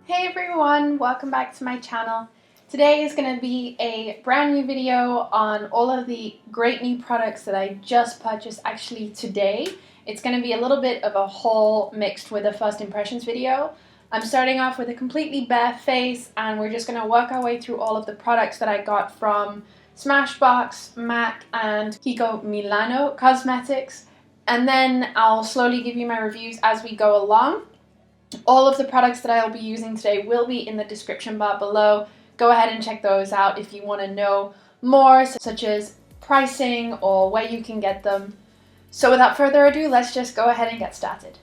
Hey everyone, welcome back to my channel. Today is going to be a brand new video on all of the great new products that I just purchased actually today. It's going to be a little bit of a haul mixed with a first impressions video. I'm starting off with a completely bare face and we're just going to work our way through all of the products that I got from Smashbox, M.A.C and Kiko Milano Cosmetics, and then I'll slowly give you my reviews as we go along. All of the products that I'll be using today will be in the description bar below. Go ahead and check those out if you want to know more, such as pricing or where you can get them. So without further ado, let's just go ahead and get started.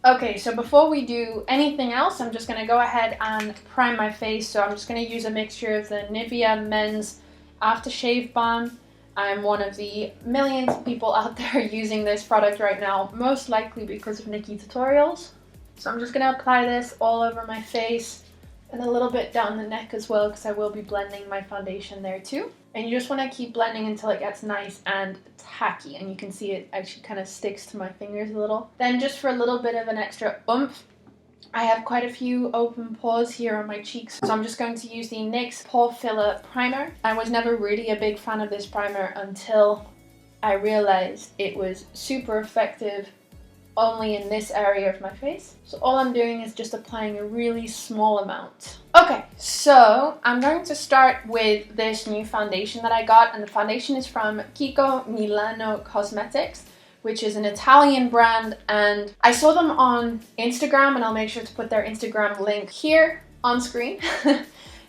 Okay, so before we do anything else, I'm just going to go ahead and prime my face. So I'm just going to use a mixture of the Nivea Men's Aftershave Balm. I'm one of the millions of people out there using this product right now, most likely because of Nikki tutorials. So I'm just going to apply this all over my face and a little bit down the neck as well, because I will be blending my foundation there too. And you just want to keep blending until it gets nice and tacky, and you can see it actually kind of sticks to my fingers a little. Then just for a little bit of an extra oomph, I have quite a few open pores here on my cheeks, so I'm just going to use the NYX Pore Filler Primer. I was never really a big fan of this primer until I realized it was super effective only in this area of my face. So all I'm doing is just applying a really small amount. Okay, so I'm going to start with this new foundation that I got, and the foundation is from Kiko Milano Cosmetics, which is an Italian brand, and I saw them on Instagram, and I'll make sure to put their Instagram link here on screen.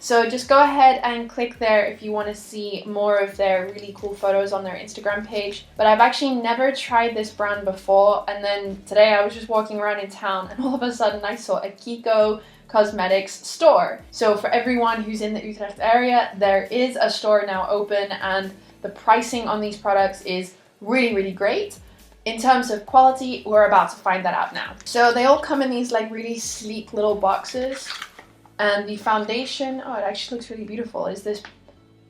So just go ahead and click there if you want to see more of their really cool photos on their Instagram page. But I've actually never tried this brand before, and then today I was just walking around in town and all of a sudden I saw a Kiko Cosmetics store. So for everyone who's in the Utrecht area, there is a store now open, and the pricing on these products is really great. In terms of quality, we're about to find that out now. So they all come in these like really sleek little boxes. And the foundation, oh, it actually looks really beautiful, is this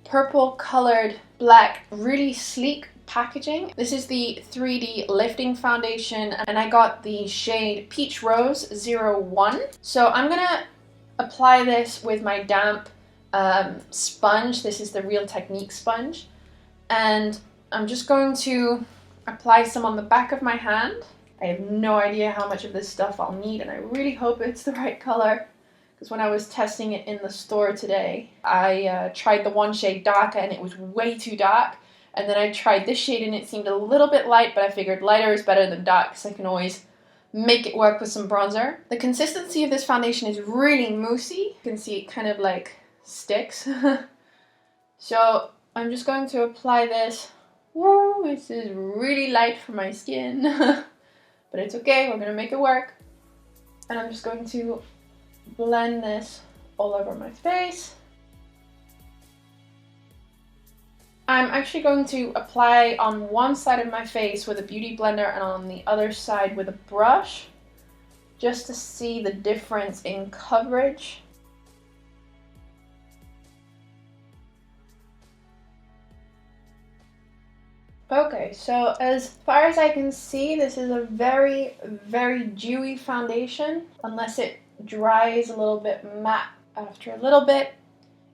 purple colored black, really sleek packaging. This is the 3D lifting foundation, and I got the shade Peach Rose 01. So I'm gonna apply this with my damp sponge. This is the Real Technique sponge. And I'm just going to apply some on the back of my hand. I have no idea how much of this stuff I'll need, and I really hope it's the right color. Because when I was testing it in the store today, I tried the one shade darker and it was way too dark. And then I tried this shade and it seemed a little bit light, but I figured lighter is better than dark because I can always make it work with some bronzer. The consistency of this foundation is really moussey. You can see it kind of like sticks. So I'm just going to apply this. Woo, this is really light for my skin. But it's okay, we're going to make it work. And I'm just going to blend this all over my face. I'm actually going to apply on one side of my face with a beauty blender and on the other side with a brush, just to see the difference in coverage. Okay, so as far as I can see, this is a very dewy foundation, unless it dries a little bit matte after a little bit.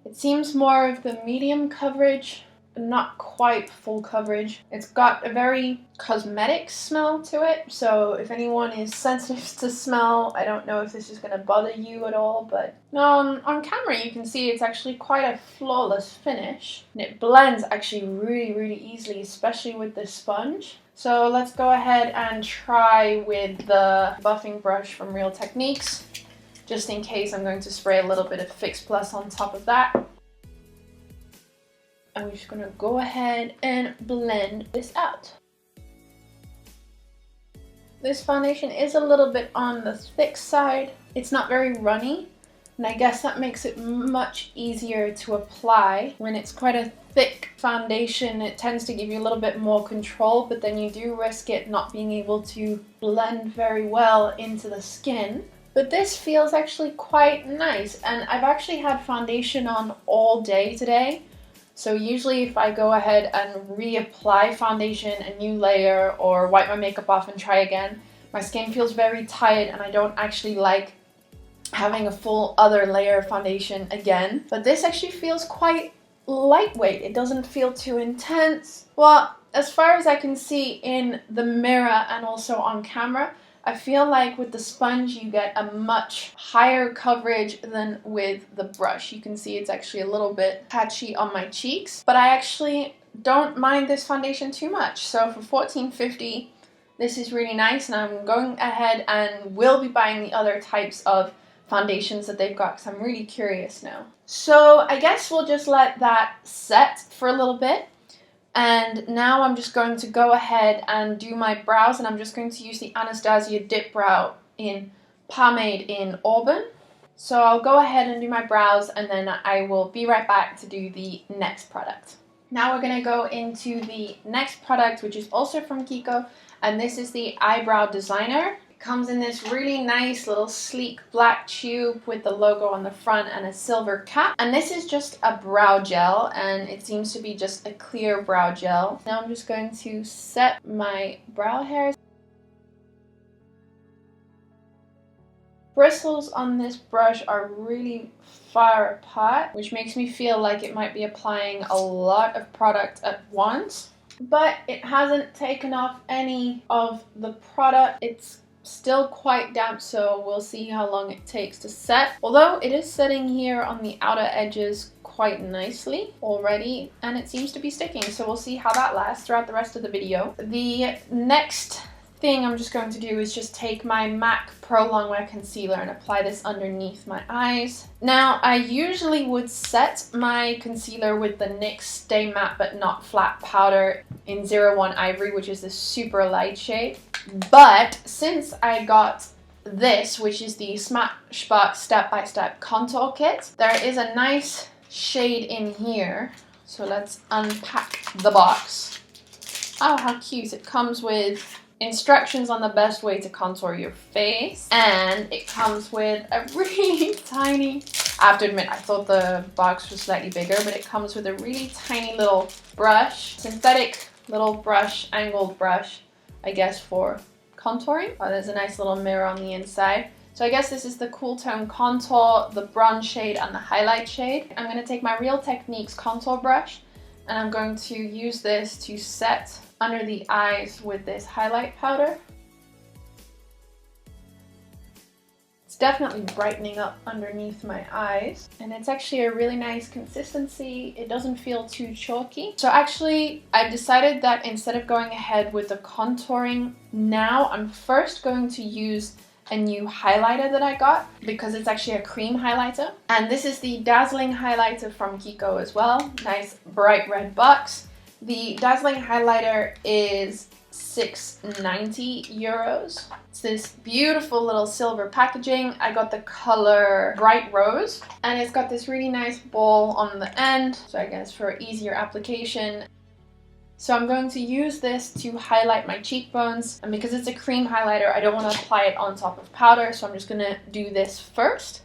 It seems more of the medium coverage, but not quite full coverage. It's got a very cosmetic smell to it, so if anyone is sensitive to smell, I don't know if this is going to bother you at all, but on camera you can see it's actually quite a flawless finish, and it blends actually really easily, especially with this sponge. So let's go ahead and try with the buffing brush from Real Techniques. Just in case, I'm going to spray a little bit of Fix Plus on top of that. And we're just going to go ahead and blend this out. This foundation is a little bit on the thick side. It's not very runny, and I guess that makes it much easier to apply. When it's quite a thick foundation, it tends to give you a little bit more control, but then you do risk it not being able to blend very well into the skin. But this feels actually quite nice, and I've actually had foundation on all day today. So usually if I go ahead and reapply foundation, a new layer, or wipe my makeup off and try again, my skin feels very tired and I don't actually like having a full other layer of foundation again. But this actually feels quite lightweight. It doesn't feel too intense. Well, as far as I can see in the mirror and also on camera, I feel like with the sponge you get a much higher coverage than with the brush. You can see it's actually a little bit patchy on my cheeks, but I actually don't mind this foundation too much. So for $14.50, this is really nice, and I'm going ahead and will be buying the other types of foundations that they've got because I'm really curious now. So I guess we'll just let that set for a little bit. And now I'm just going to go ahead and do my brows, and I'm just going to use the Anastasia Dip Brow in Pomade in Auburn. So I'll go ahead and do my brows, and then I will be right back to do the next product. Now we're going to go into the next product, which is also from Kiko, and this is the Eyebrow Designer. It comes in this really nice little sleek black tube with the logo on the front and a silver cap. And this is just a brow gel, and it seems to be just a clear brow gel. Now I'm just going to set my brow hairs. Bristles on this brush are really far apart, which makes me feel like it might be applying a lot of product at once. But it hasn't taken off any of the product. It's still quite damp, so we'll see how long it takes to set. Although it is setting here on the outer edges quite nicely already, and it seems to be sticking, so we'll see how that lasts throughout the rest of the video. The next thing I'm just going to do is just take my M.A.C Pro Longwear Concealer and apply this underneath my eyes. Now, I usually would set my concealer with the NYX Stay Matte But Not Flat powder in 01 Ivory, which is this super light shade. But since I got this, which is the Smashbox Step by Step Contour Kit, there is a nice shade in here. So let's unpack the box. Oh, how cute. It comes with instructions on the best way to contour your face, and it comes with a really tiny, I have to admit I thought the box was slightly bigger, but it comes with a really tiny little brush, synthetic little brush, angled brush, I guess for contouring. Oh, there's a nice little mirror on the inside. So I guess this is the Cool Tone Contour, the bronze shade, and the highlight shade. I'm going to take my Real Techniques contour brush, and I'm going to use this to set under the eyes with this highlight powder. It's definitely brightening up underneath my eyes, and it's actually a really nice consistency. It doesn't feel too chalky. So actually, I decided that instead of going ahead with the contouring now, I'm first going to use a new highlighter that I got, because it's actually a cream highlighter. And this is the Dazzling Highlighter from Kiko as well. Nice bright red box. The Dazzling Highlighter is €6.90. It's this beautiful little silver packaging. I got the color Bright Rose, and it's got this really nice ball on the end, so I guess for easier application. So I'm going to use this to highlight my cheekbones, and because it's a cream highlighter, I don't want to apply it on top of powder, so I'm just going to do this first.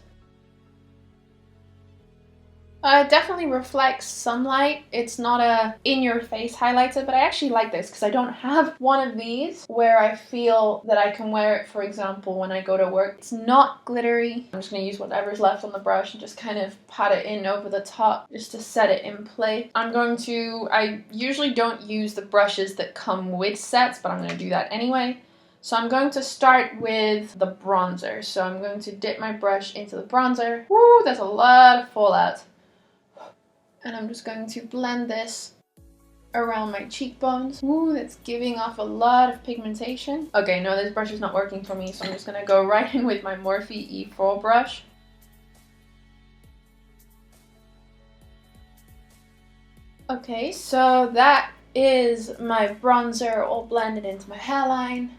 It definitely reflects sunlight. It's not a in-your-face highlighter, but I actually like this because I don't have one of these where I feel that I can wear it, for example, when I go to work. It's not glittery. I'm just going to use whatever's left on the brush and just kind of pat it in over the top just to set it in place. I usually don't use the brushes that come with sets, but I'm going to do that anyway. So I'm going to start with the bronzer. So I'm going to dip my brush into the bronzer. Woo, there's a lot of fallout. And I'm just going to blend this around my cheekbones. Ooh, that's giving off a lot of pigmentation. Okay, no, this brush is not working for me, so I'm just gonna go right in with my Morphe E4 brush. Okay, so that is my bronzer all blended into my hairline.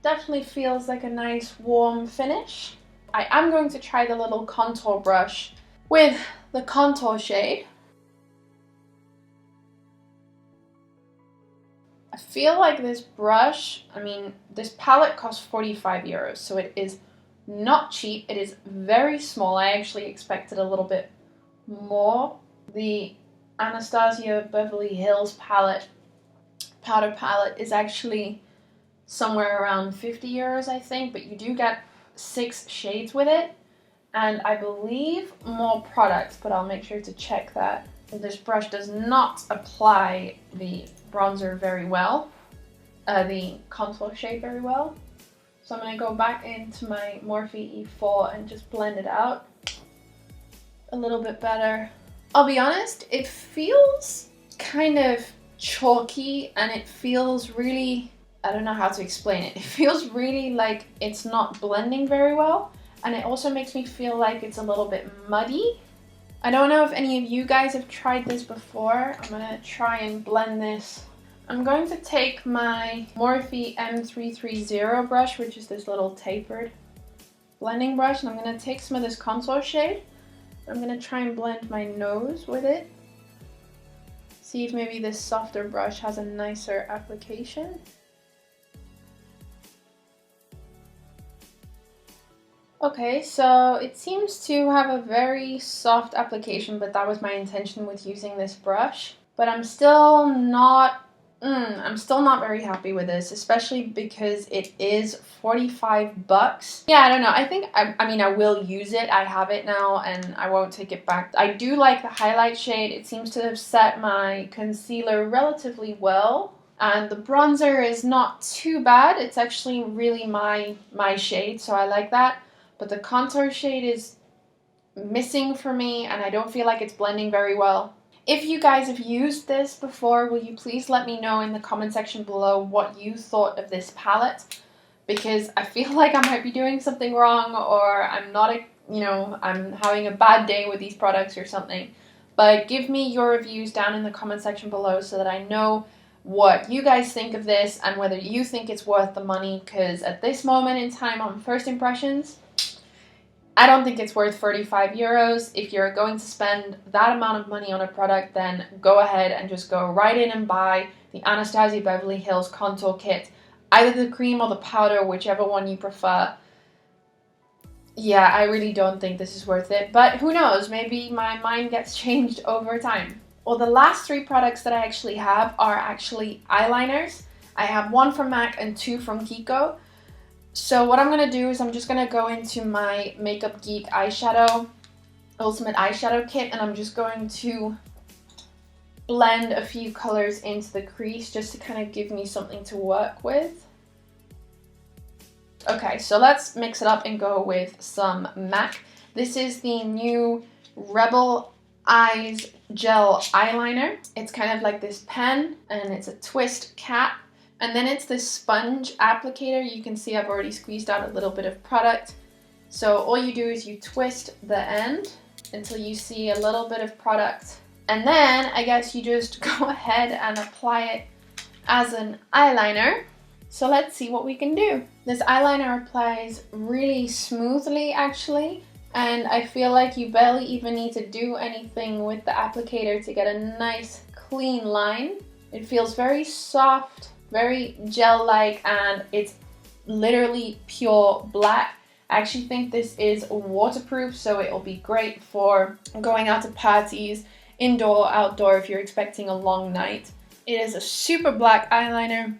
Definitely feels like a nice warm finish. I am going to try the little contour brush with the contour shade. I feel like this brush, this palette costs €45, so it is not cheap. It is very small. I actually expected a little bit more. The Anastasia Beverly Hills powder palette is actually somewhere around €50, I think, but you do get 6 shades with it, and I believe more products, but I'll make sure to check that. This brush does not apply the bronzer very well, the contour shade very well. So I'm going to go back into my Morphe E4 and just blend it out a little bit better. I'll be honest, it feels kind of chalky and it feels really, I don't know how to explain it. It feels really like it's not blending very well, and it also makes me feel like it's a little bit muddy. I don't know if any of you guys have tried this before. I'm gonna try and blend this. I'm going to take my Morphe M330 brush, which is this little tapered blending brush, and I'm gonna take some of this contour shade. I'm gonna try and blend my nose with it. See if maybe this softer brush has a nicer application. Okay, so it seems to have a very soft application, but that was my intention with using this brush. But I'm still not very happy with this, especially because it is 45 bucks. Yeah, I don't know. I think, I mean, I will use it. I have it now and I won't take it back. I do like the highlight shade. It seems to have set my concealer relatively well. And the bronzer is not too bad. It's actually really my shade, so I like that. But the contour shade is missing for me and I don't feel like it's blending very well. If you guys have used this before, will you please let me know in the comment section below what you thought of this palette? Because I feel like I might be doing something wrong, or I'm not, I'm having a bad day with these products or something. But give me your reviews down in the comment section below so that I know what you guys think of this and whether you think it's worth the money, because at this moment in time, on first impressions, I don't think it's worth 35 euros. If you're going to spend that amount of money on a product, then go ahead and just go right in and buy the Anastasia Beverly Hills Contour Kit. Either the cream or the powder, whichever one you prefer. Yeah, I really don't think this is worth it. But who knows, maybe my mind gets changed over time. Well, the last 3 products that I actually have are actually eyeliners. I have 1 from M.A.C and 2 from Kiko. So what I'm going to do is I'm just going to go into my Makeup Geek eyeshadow, Ultimate Eyeshadow Kit, and I'm just going to blend a few colors into the crease just to kind of give me something to work with. Okay, so let's mix it up and go with some M.A.C. This is the new Rebeleyes Gel Eyeliner. It's kind of like this pen and it's a twist cap. And then it's this sponge applicator. You can see I've already squeezed out a little bit of product. So all you do is you twist the end until you see a little bit of product. And then I guess you just go ahead and apply it as an eyeliner. So let's see what we can do. This eyeliner applies really smoothly actually. And I feel like you barely even need to do anything with the applicator to get a nice clean line. It feels very soft, very gel-like, and it's literally pure black. I actually think this is waterproof, so it will be great for going out to parties, indoor, outdoor, if you're expecting a long night. It is a super black eyeliner,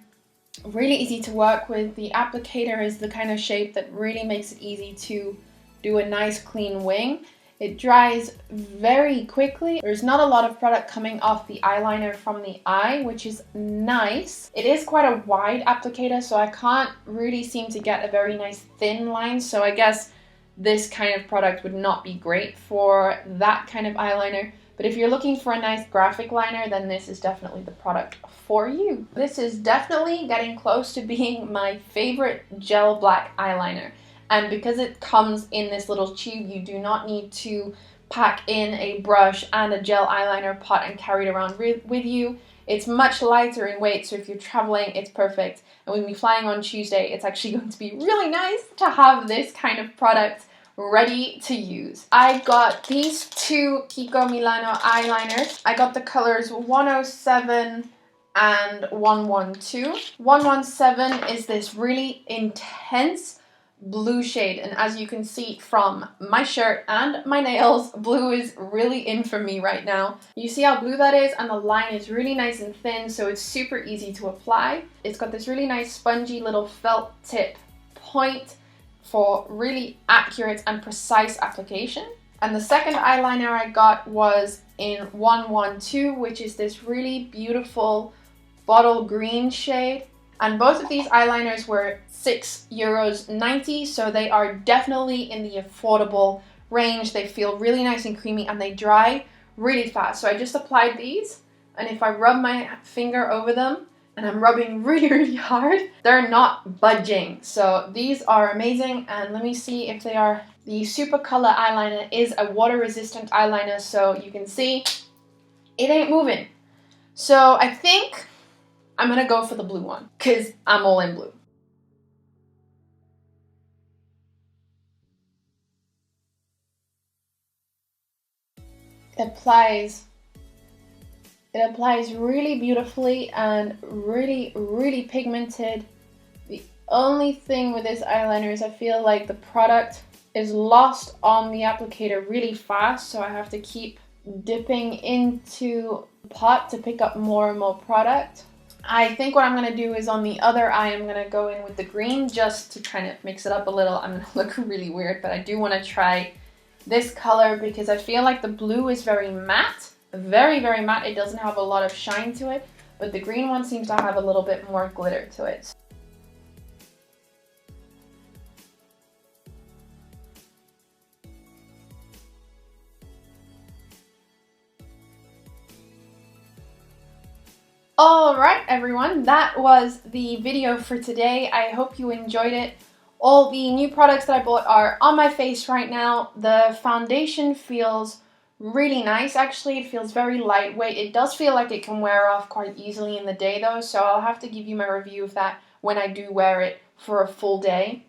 really easy to work with. The applicator is the kind of shape that really makes it easy to do a nice clean wing. It dries very quickly. There's not a lot of product coming off the eyeliner from the eye, which is nice. It is quite a wide applicator, so I can't really seem to get a very nice thin line. So I guess this kind of product would not be great for that kind of eyeliner. But if you're looking for a nice graphic liner, then this is definitely the product for you. This is definitely getting close to being my favorite gel black eyeliner. And because it comes in this little tube, you do not need to pack in a brush and a gel eyeliner pot and carry it around with you. It's much lighter in weight, so if you're traveling, it's perfect. And when we're flying on Tuesday, it's actually going to be really nice to have this kind of product ready to use. I got these 2 Kiko Milano eyeliners. I got the colors 107 and 112. 117 is this really intense blue shade, and as you can see from my shirt and my nails, blue is really in for me right now. You see how blue that is, and the line is really nice and thin, so it's super easy to apply. It's got this really nice spongy little felt tip point. for really accurate and precise application. And the second eyeliner I got was in 112, which is this really beautiful bottle green shade. And both of these eyeliners were €6.90, so they are definitely in the affordable range. They feel really nice and creamy and they dry really fast. So I just applied these, and if I rub my finger over them, and I'm rubbing really hard, they're not budging. So these are amazing, and let me see if they are. The Super Color eyeliner is a water resistant eyeliner, so you can see it ain't moving. So I think I'm gonna go for the blue one, because I'm all in blue. It applies really beautifully and really pigmented. The only thing with this eyeliner is I feel like the product is lost on the applicator really fast, so I have to keep dipping into the pot to pick up more and more product. I think what I'm going to do is on the other eye, I'm going to go in with the green just to try to mix it up a little. I'm going to look really weird, but I do want to try this color because I feel like the blue is very matte, very matte. It doesn't have a lot of shine to it, but the green one seems to have a little bit more glitter to it. Alright everyone, that was the video for today. I hope you enjoyed it. All the new products that I bought are on my face right now. The foundation feels really nice actually. It feels very lightweight. It does feel like it can wear off quite easily in the day though, so I'll have to give you my review of that when I do wear it for a full day.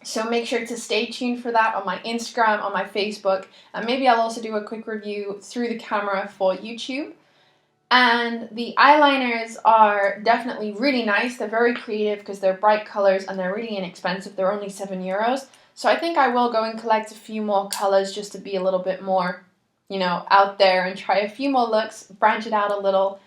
So make sure to stay tuned for that on my Instagram, on my Facebook, and maybe I'll also do a quick review through the camera for YouTube. And the eyeliners are definitely really nice. They're very creative because they're bright colors and they're really inexpensive. They're only €7. So I think I will go and collect a few more colors just to be a little bit more, you know, out there and try a few more looks, branch it out a little.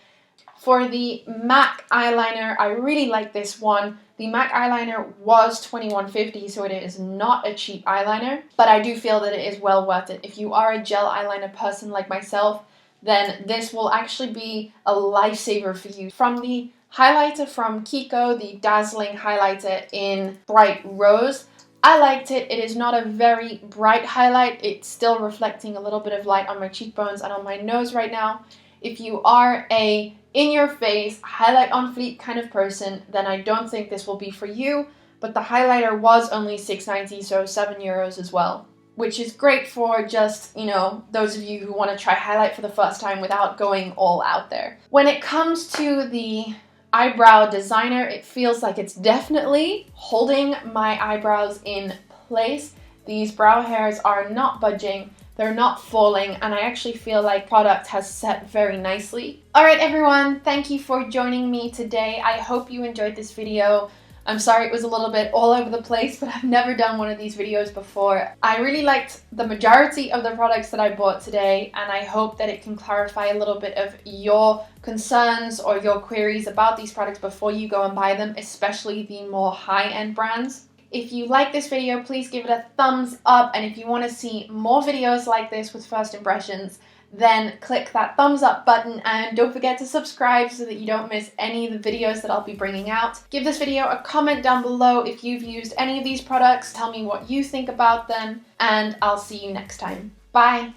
For the M.A.C eyeliner, I really like this one. The M.A.C eyeliner was $21.50, so it is not a cheap eyeliner, but I do feel that it is well worth it. If you are a gel eyeliner person like myself, then this will actually be a lifesaver for you. From the highlighter from Kiko, the Dazzling Highlighter in Bright Rose, I liked it. It is not a very bright highlight. It's still reflecting a little bit of light on my cheekbones and on my nose right now. If you are a in-your-face, highlight on fleek kind of person, then I don't think this will be for you. But the highlighter was only €6.90, so €7 as well, which is great for just, you know, those of you who want to try highlight for the first time without going all out there. When it comes to the Eyebrow Designer, it feels like it's definitely holding my eyebrows in place. These brow hairs are not budging, they're not falling, and I actually feel like product has set very nicely. Alright everyone, thank you for joining me today. I hope you enjoyed this video. I'm sorry it was a little bit all over the place, but I've never done one of these videos before. I really liked the majority of the products that I bought today, and I hope that it can clarify a little bit of your concerns or your queries about these products before you go and buy them, especially the more high-end brands. If you like this video, please give it a thumbs up, and if you want to see more videos like this with first impressions, then click that thumbs up button and don't forget to subscribe so that you don't miss any of the videos that I'll be bringing out. Give this video a comment down below if you've used any of these products. Tell me what you think about them, and I'll see you next time. Bye!